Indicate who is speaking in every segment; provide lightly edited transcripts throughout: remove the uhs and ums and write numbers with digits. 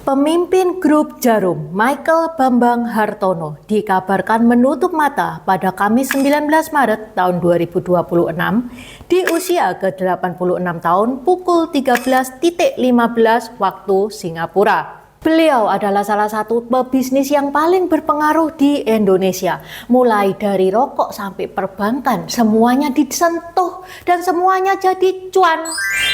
Speaker 1: Pemimpin grup Jarum, Michael Bambang Hartono, dikabarkan menutup mata pada Kamis 19 Maret tahun 2026 di usia ke-86 tahun pukul 13.15 waktu Singapura. Beliau adalah salah satu pebisnis yang paling berpengaruh di Indonesia. Mulai dari rokok sampai perbankan, semuanya disentuh dan semuanya jadi cuan.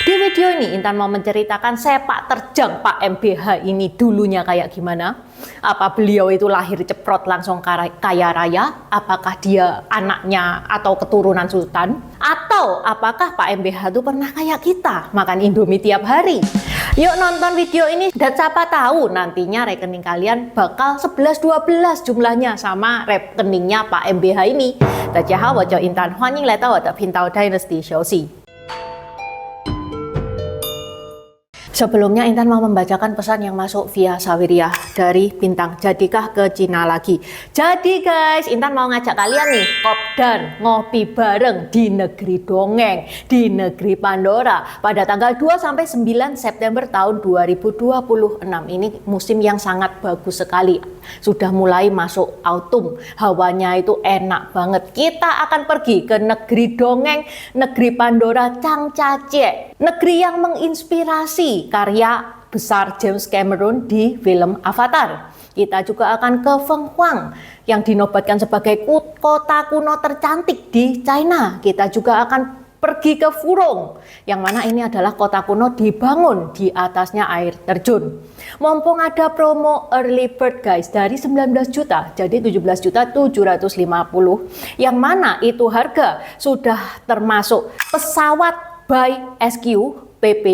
Speaker 1: Di video ini Intan mau menceritakan sepak terjang Pak MBH ini dulunya kayak gimana. Apa beliau itu lahir ceprot langsung kaya raya? Apakah dia anaknya atau keturunan sultan? Atau apakah Pak MBH itu pernah kayak kita, makan Indomie tiap hari? Yuk nonton video ini dan siapa tahu nantinya rekening kalian bakal 11-12 jumlahnya sama rekeningnya Pak MBH ini. 大家好，我叫 Intan， 欢迎来到我的频道 Dynasty 休息。 Sebelumnya Intan mau membacakan pesan yang masuk via Saweria dari Bintang. Jadikah ke Cina lagi? Jadi guys, Intan mau ngajak kalian nih kopdar ngopi bareng di negeri dongeng, di negeri Pandora pada tanggal 2 sampai 9 September tahun 2026. Ini musim yang sangat bagus sekali. Sudah mulai masuk autumn, hawanya itu enak banget. Kita akan pergi ke negeri dongeng, negeri Pandora Changchacie, negeri yang menginspirasi karya besar James Cameron di film Avatar. Kita juga akan ke Fenghuang yang dinobatkan sebagai kota kuno tercantik di China. Kita juga akan pergi ke Furong, yang mana ini adalah kota kuno dibangun di atasnya air terjun. Mumpung ada promo early bird guys dari 19 juta jadi 17.750, yang mana itu harga sudah termasuk pesawat by SQ PP.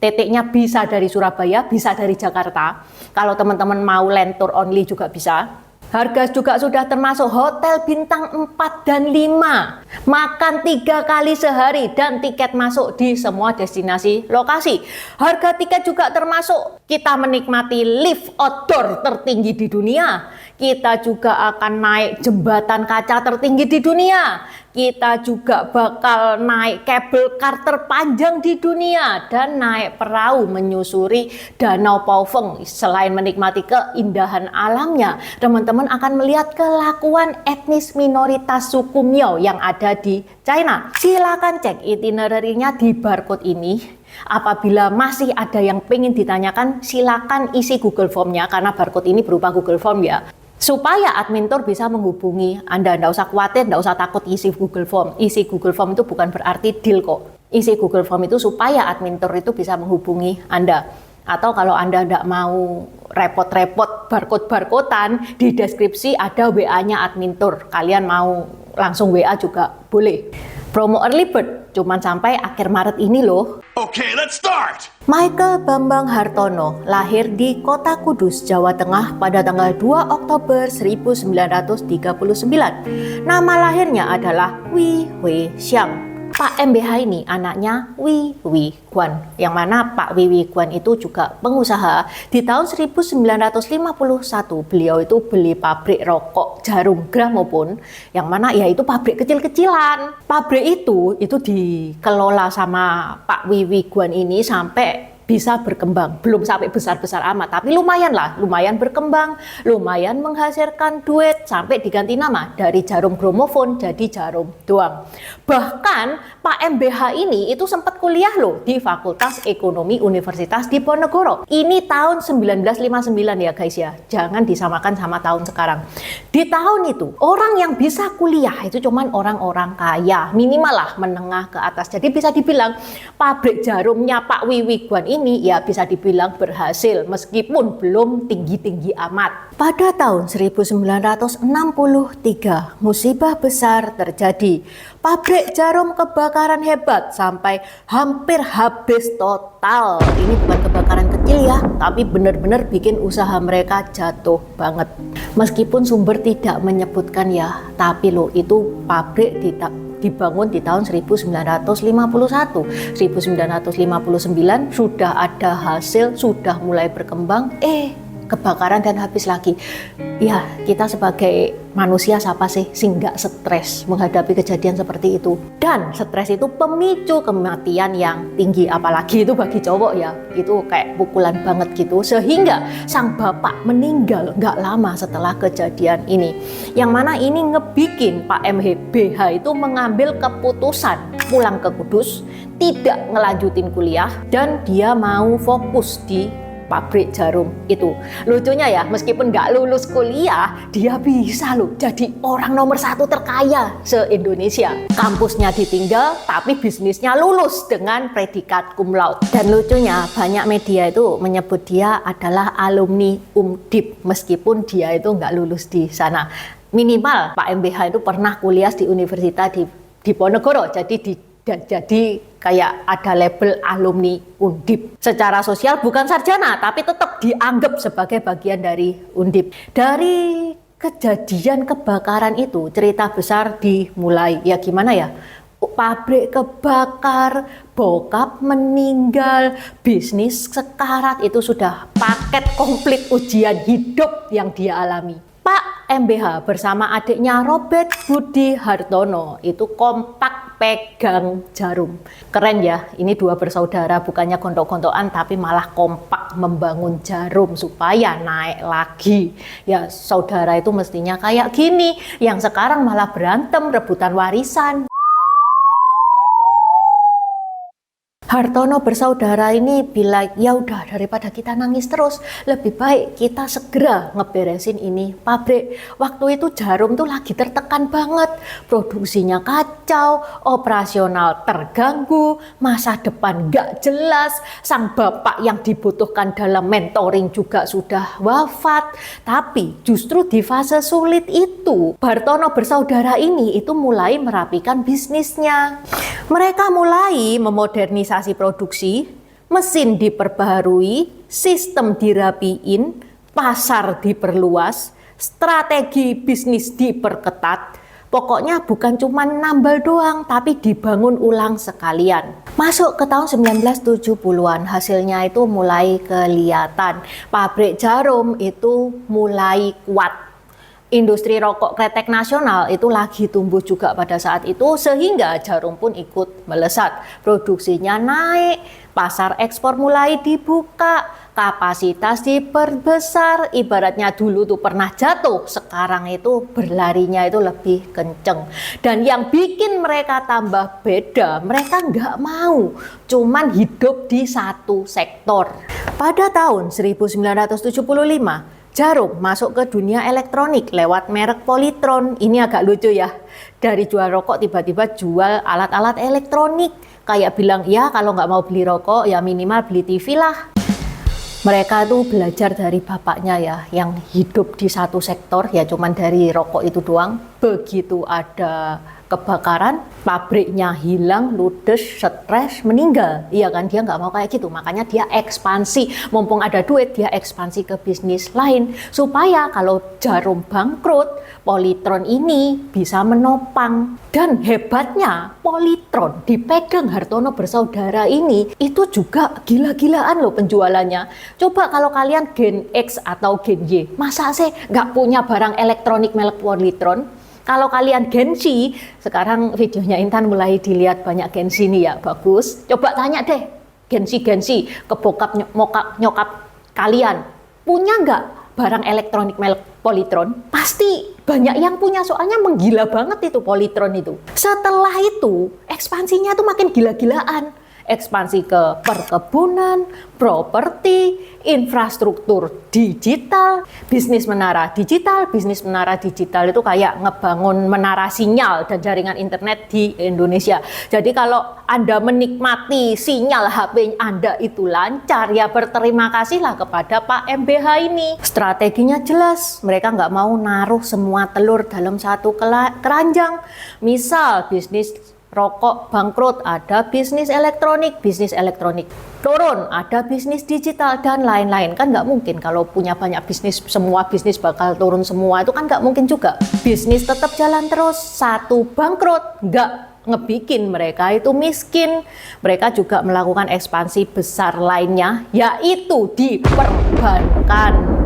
Speaker 1: Titiknya bisa dari Surabaya, bisa dari Jakarta. Kalau teman-teman mau land tour only juga bisa. Harga juga sudah termasuk hotel bintang 4 dan 5. Makan 3 kali sehari dan tiket masuk di semua destinasi lokasi. Harga tiket juga termasuk kita menikmati lift outdoor tertinggi di dunia. Kita juga akan naik jembatan kaca tertinggi di dunia. Kita juga bakal naik kabel car terpanjang di dunia dan naik perahu menyusuri Danau Paofeng. Selain menikmati keindahan alamnya, teman-teman akan melihat kelakuan etnis minoritas suku Miao yang ada di China. Silakan cek itinerary-nya di barcode ini. Apabila masih ada yang pengen ditanyakan, silakan isi Google Form-nya karena barcode ini berupa Google Form ya. Supaya admin tour bisa menghubungi Anda, nggak usah khawatir, nggak usah takut isi Google Form. Isi Google Form itu bukan berarti deal kok. Isi Google Form itu supaya admin tour itu bisa menghubungi Anda. Atau kalau Anda nggak mau repot-repot barcode-barcodean, di deskripsi ada WA-nya admin tour. Kalian mau langsung WA juga boleh. Promo early bird cuman sampai akhir Maret ini loh.
Speaker 2: Okay, let's start.
Speaker 1: Michael Bambang Hartono lahir di Kota Kudus, Jawa Tengah pada tanggal 2 Oktober 1939. Nama lahirnya adalah Wei Hui Xiang. Pak MBH ini anaknya Wei Wei Guan, yang mana Pak Wei Wei Guan itu juga pengusaha. Di tahun 1951 beliau itu beli pabrik rokok Jarum Gramopon, yang mana ya itu pabrik kecil-kecilan. Pabrik itu dikelola sama Pak Wei Wei Guan ini sampai bisa berkembang, belum sampai besar-besar amat, tapi lumayan lah, lumayan berkembang, lumayan menghasilkan duit, sampai diganti nama dari Jarum Gramofon jadi Jarum doang. Bahkan Pak MBH ini itu sempat kuliah loh di Fakultas Ekonomi Universitas Diponegoro. Ini tahun 1959 ya guys ya, jangan disamakan sama tahun sekarang. Di tahun itu orang yang bisa kuliah itu cuman orang-orang kaya, minimal lah menengah ke atas. Jadi bisa dibilang pabrik jarumnya Pak Wei Wei Guan ini ya bisa dibilang berhasil meskipun belum tinggi-tinggi amat. Pada tahun 1963 musibah besar terjadi. Pabrik jarum kebakaran hebat sampai hampir habis total. Ini bukan kebakaran kecil ya, tapi benar-benar bikin usaha mereka jatuh banget. Meskipun sumber tidak menyebutkan ya, tapi loh itu pabrik dibangun di tahun 1951. 1959 sudah ada hasil, sudah mulai berkembang. kebakaran dan habis lagi. Ya, kita sebagai manusia siapa sih nggak stres menghadapi kejadian seperti itu. Dan stres itu pemicu kematian yang tinggi, apalagi itu bagi cowok ya, itu kayak pukulan banget gitu. Sehingga sang bapak meninggal nggak lama setelah kejadian ini. Yang mana ini ngebikin Pak MBH itu mengambil keputusan pulang ke Kudus, tidak ngelanjutin kuliah, dan dia mau fokus di pabrik jarum itu. Lucunya ya, meskipun nggak lulus kuliah, dia bisa loh jadi orang nomor 1 terkaya se-Indonesia. Kampusnya ditinggal, tapi bisnisnya lulus dengan predikat cum laude. Dan lucunya, banyak media itu menyebut dia adalah alumni Undip, meskipun dia itu nggak lulus di sana. Minimal Pak MBH itu pernah kuliah di Universitas di Diponegoro, jadi kayak ada label alumni Undip. Secara sosial bukan sarjana, tapi tetap dianggap sebagai bagian dari Undip. Dari kejadian kebakaran itu, cerita besar dimulai. Ya gimana ya? Pabrik kebakar, bokap meninggal, bisnis sekarat, itu sudah paket komplit ujian hidup yang dia alami. Pak MBH bersama adiknya Robert Budi Hartono itu kompak pegang jarum. Keren ya, ini dua bersaudara bukannya gontok-gontokan tapi malah kompak membangun jarum supaya naik lagi. Ya saudara itu mestinya kayak gini, yang sekarang malah berantem rebutan warisan. Hartono bersaudara ini bilang, ya udah daripada kita nangis terus, lebih baik kita segera ngeberesin ini pabrik. Waktu itu jarum tuh lagi tertekan banget, produksinya kacau, operasional terganggu, masa depan gak jelas, sang bapak yang dibutuhkan dalam mentoring juga sudah wafat. Tapi justru di fase sulit itu, Hartono bersaudara ini itu mulai merapikan bisnisnya. Mereka mulai memodernisasi produksi, mesin diperbaharui, sistem dirapiin, pasar diperluas, strategi bisnis diperketat. Pokoknya bukan cuma nambal doang, tapi dibangun ulang sekalian. Masuk ke tahun 1970-an, hasilnya itu mulai kelihatan. Pabrik jarum itu mulai kuat. Industri rokok kretek nasional itu lagi tumbuh juga pada saat itu, sehingga jarum pun ikut melesat. Produksinya naik, pasar ekspor mulai dibuka, kapasitas diperbesar. Ibaratnya dulu tuh pernah jatuh, sekarang itu berlarinya itu lebih kenceng. Dan yang bikin mereka tambah beda, mereka nggak mau cuman hidup di satu sektor. Pada tahun 1975, jarum masuk ke dunia elektronik lewat merek Polytron. Ini agak lucu ya, dari jual rokok tiba-tiba jual alat-alat elektronik. Kayak bilang, ya kalau nggak mau beli rokok ya minimal beli TV lah. Mereka tuh belajar dari bapaknya ya, yang hidup di satu sektor ya cuman dari rokok itu doang. Begitu ada kebakaran, pabriknya hilang, ludes, stres, meninggal. Iya kan, dia nggak mau kayak gitu. Makanya dia ekspansi, mumpung ada duit, dia ekspansi ke bisnis lain. Supaya kalau jarum bangkrut, Polytron ini bisa menopang. Dan hebatnya, Polytron dipegang Hartono bersaudara ini, itu juga gila-gilaan loh penjualannya. Coba kalau kalian Gen X atau Gen Y, masa sih nggak punya barang elektronik merek Polytron? Kalau kalian Gen Z, sekarang videonya Intan mulai dilihat banyak Gen Z nih ya, bagus. Coba tanya deh, Gen Z ke bokap nyokap kalian, punya nggak barang elektronik merek Polytron? Pasti banyak yang punya, soalnya menggila banget itu Polytron itu. Setelah itu, ekspansinya tuh makin gila-gilaan. Ekspansi ke perkebunan, properti, infrastruktur digital, bisnis menara digital. Bisnis menara digital itu kayak ngebangun menara sinyal dan jaringan internet di Indonesia. Jadi kalau Anda menikmati sinyal HP Anda itu lancar, ya berterima kasihlah kepada Pak MBH ini. Strateginya jelas, mereka nggak mau naruh semua telur dalam satu keranjang. Misal bisnis rokok bangkrut, ada bisnis elektronik turun, ada bisnis digital dan lain-lain. Kan nggak mungkin kalau punya banyak bisnis, semua bisnis bakal turun semua, itu kan nggak mungkin juga. Bisnis tetap jalan terus, satu bangkrut, nggak ngebikin mereka itu miskin. Mereka juga melakukan ekspansi besar lainnya, yaitu di perbankan.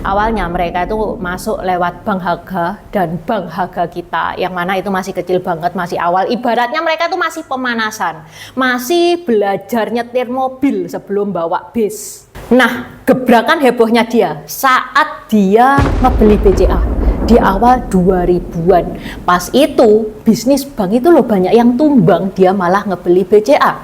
Speaker 1: Awalnya mereka itu masuk lewat Bank Haga dan Bank Haga Kita, yang mana itu masih kecil banget, masih awal. Ibaratnya mereka itu masih pemanasan, masih belajar nyetir mobil sebelum bawa bis. Nah, gebrakan hebohnya dia saat dia ngebeli BCA di awal 2000-an. Pas itu bisnis bank itu loh banyak yang tumbang, dia malah ngebeli BCA.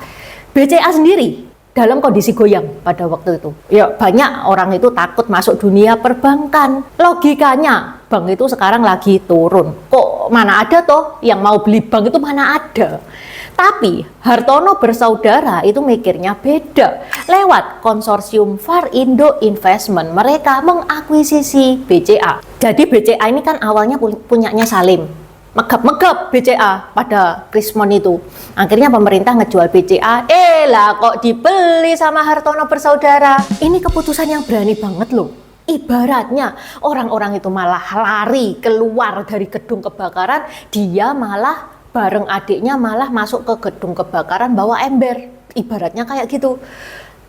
Speaker 1: BCA sendiri dalam kondisi goyang pada waktu itu. Ya, banyak orang itu takut masuk dunia perbankan. Logikanya, bank itu sekarang lagi turun. Kok mana ada toh yang mau beli bank itu, mana ada. Tapi Hartono bersaudara itu mikirnya beda. Lewat konsorsium Far Indo Investment, mereka mengakuisisi BCA. Jadi BCA ini kan awalnya punyanya Salim. Megap-megap BCA pada Krismon itu. Akhirnya pemerintah ngejual BCA, lah kok dibeli sama Hartono bersaudara. Ini keputusan yang berani banget loh. Ibaratnya orang-orang itu malah lari keluar dari gedung kebakaran, dia malah bareng adiknya malah masuk ke gedung kebakaran bawa ember. Ibaratnya kayak gitu.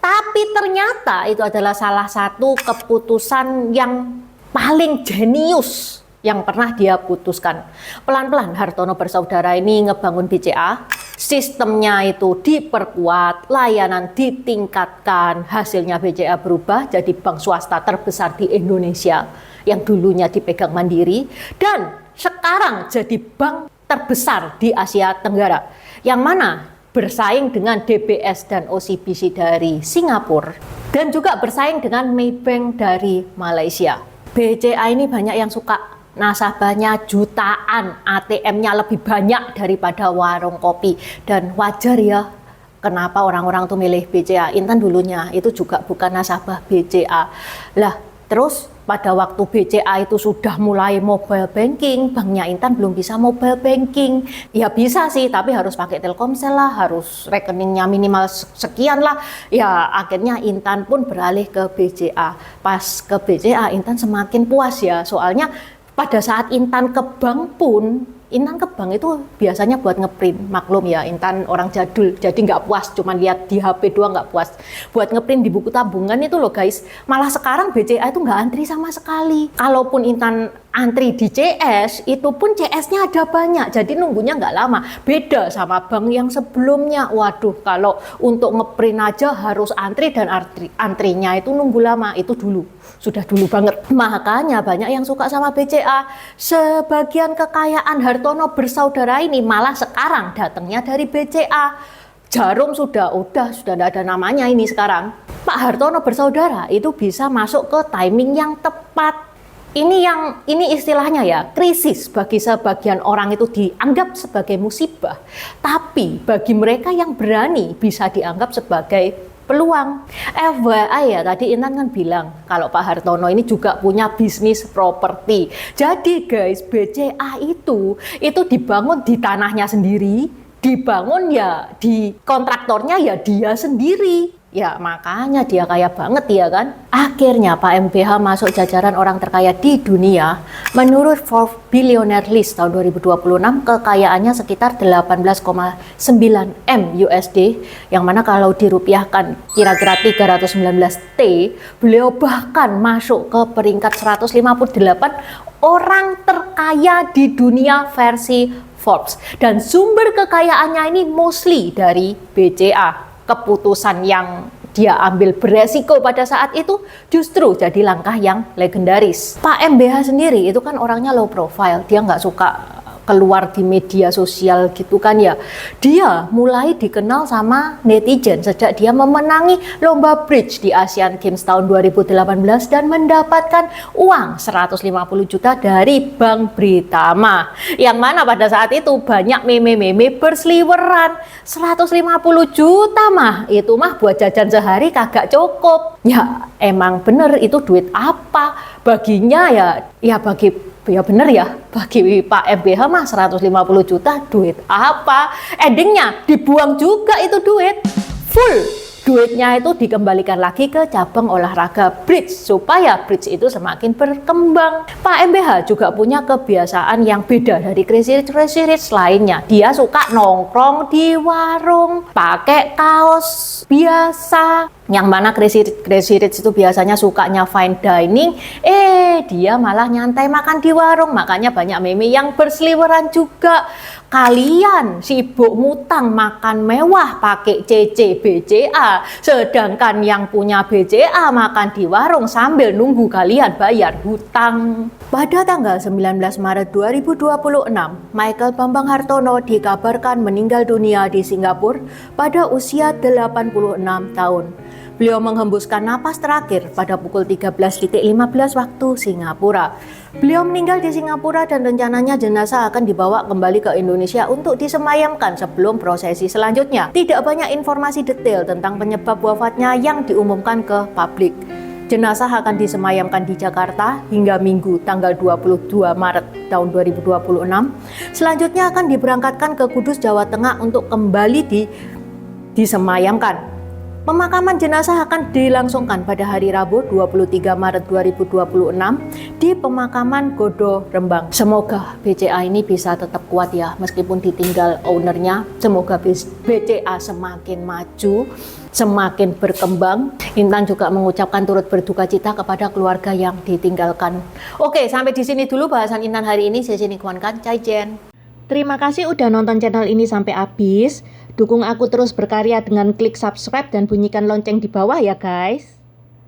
Speaker 1: Tapi ternyata itu adalah salah satu keputusan yang paling jenius yang pernah dia putuskan. Pelan-pelan Hartono bersaudara ini ngebangun BCA, sistemnya itu diperkuat, layanan ditingkatkan, hasilnya BCA berubah jadi bank swasta terbesar di Indonesia yang dulunya dipegang Mandiri, dan sekarang jadi bank terbesar di Asia Tenggara, yang mana bersaing dengan DBS dan OCBC dari Singapura, dan juga bersaing dengan Maybank dari Malaysia. BCA ini banyak yang suka, nasabahnya jutaan, ATM-nya lebih banyak daripada warung kopi. Dan wajar ya, kenapa orang-orang tuh milih BCA. Intan dulunya itu juga bukan nasabah BCA. Lah, terus pada waktu BCA itu sudah mulai mobile banking, banknya Intan belum bisa mobile banking. Ya bisa sih, tapi harus pakai Telkomsel lah, harus rekeningnya minimal sekian lah. Ya akhirnya Intan pun beralih ke BCA. Pas ke BCA, Intan semakin puas ya, soalnya pada saat Intan ke bank pun, Intan ke bank itu biasanya buat ngeprint. Maklum ya, Intan orang jadul, jadi nggak puas, cuma lihat di HP doang nggak puas. Buat ngeprint di buku tabungan itu loh guys. Malah sekarang BCA itu nggak antri sama sekali. Kalaupun Intan antri di CS, itu pun CS-nya ada banyak, jadi nunggunya nggak lama. Beda sama bank yang sebelumnya. Waduh, kalau untuk ngeprint aja harus antri, dan antrinya itu nunggu lama. Itu dulu, sudah dulu banget. Makanya banyak yang suka sama BCA. Sebagian kekayaan Hartono bersaudara ini malah sekarang datangnya dari BCA. Jarum sudah tidak ada namanya ini sekarang. Pak Hartono bersaudara itu bisa masuk ke timing yang tepat. Ini istilahnya ya, krisis bagi sebagian orang itu dianggap sebagai musibah. Tapi bagi mereka yang berani bisa dianggap sebagai peluang. FYI ya, tadi Intan kan bilang kalau Pak Hartono ini juga punya bisnis properti. Jadi guys, BCA itu dibangun di tanahnya sendiri, dibangun ya di kontraktornya ya dia sendiri. Ya makanya dia kaya banget ya kan. Akhirnya Pak MBH masuk jajaran orang terkaya di dunia. Menurut Forbes Billionaire List tahun 2026, kekayaannya sekitar 18,9 M USD, yang mana kalau dirupiahkan kira-kira 319 T, beliau bahkan masuk ke peringkat 158 orang terkaya di dunia versi Forbes. Dan sumber kekayaannya ini mostly dari BCA. Keputusan yang dia ambil beresiko pada saat itu justru jadi langkah yang legendaris. Pak MBH sendiri itu kan orangnya low profile, dia nggak suka keluar di media sosial gitu kan ya. Dia mulai dikenal sama netizen sejak dia memenangi lomba bridge di Asian Games tahun 2018 dan mendapatkan uang 150 juta dari Bank Britama. Yang mana pada saat itu banyak meme-meme berseliweran. 150 juta itu mah buat jajan sehari kagak cukup. Ya emang bener, itu duit apa? Baginya ya bener ya, bagi Pak MBH mah 150 juta duit apa? Endingnya dibuang juga itu duit, full duitnya itu dikembalikan lagi ke cabang olahraga bridge supaya bridge itu semakin berkembang. Pak MBH juga punya kebiasaan yang beda dari Crazy Rich lainnya. Dia suka nongkrong di warung, pakai kaos biasa. Yang mana Crazy Rich itu biasanya sukanya fine dining, dia malah nyantai makan di warung. Makanya banyak meme yang berseliweran juga. Kalian sibuk ngutang makan mewah pakai CC BCA, sedangkan yang punya BCA makan di warung sambil nunggu kalian bayar hutang. Pada tanggal 19 Maret 2026, Michael Bambang Hartono dikabarkan meninggal dunia di Singapura pada usia 86 tahun. Beliau menghembuskan napas terakhir pada pukul 13.15 waktu Singapura. Beliau meninggal di Singapura dan rencananya jenazah akan dibawa kembali ke Indonesia untuk disemayamkan sebelum prosesi selanjutnya. Tidak banyak informasi detail tentang penyebab wafatnya yang diumumkan ke publik. Jenazah akan disemayamkan di Jakarta hingga Minggu tanggal 22 Maret tahun 2026. Selanjutnya akan diberangkatkan ke Kudus, Jawa Tengah untuk kembali disemayamkan. Pemakaman jenazah akan dilangsungkan pada hari Rabu 23 Maret 2026 di pemakaman Godo Rembang. Semoga BCA ini bisa tetap kuat ya meskipun ditinggal ownernya. Semoga BCA semakin maju, semakin berkembang. Intan juga mengucapkan turut berduka cita kepada keluarga yang ditinggalkan. Oke, sampai di sini dulu bahasan Intan hari ini. Saya Kuan Kan, Cai Jen. Terima kasih udah nonton channel ini sampai habis. Dukung aku terus berkarya dengan klik subscribe dan bunyikan lonceng di bawah ya guys.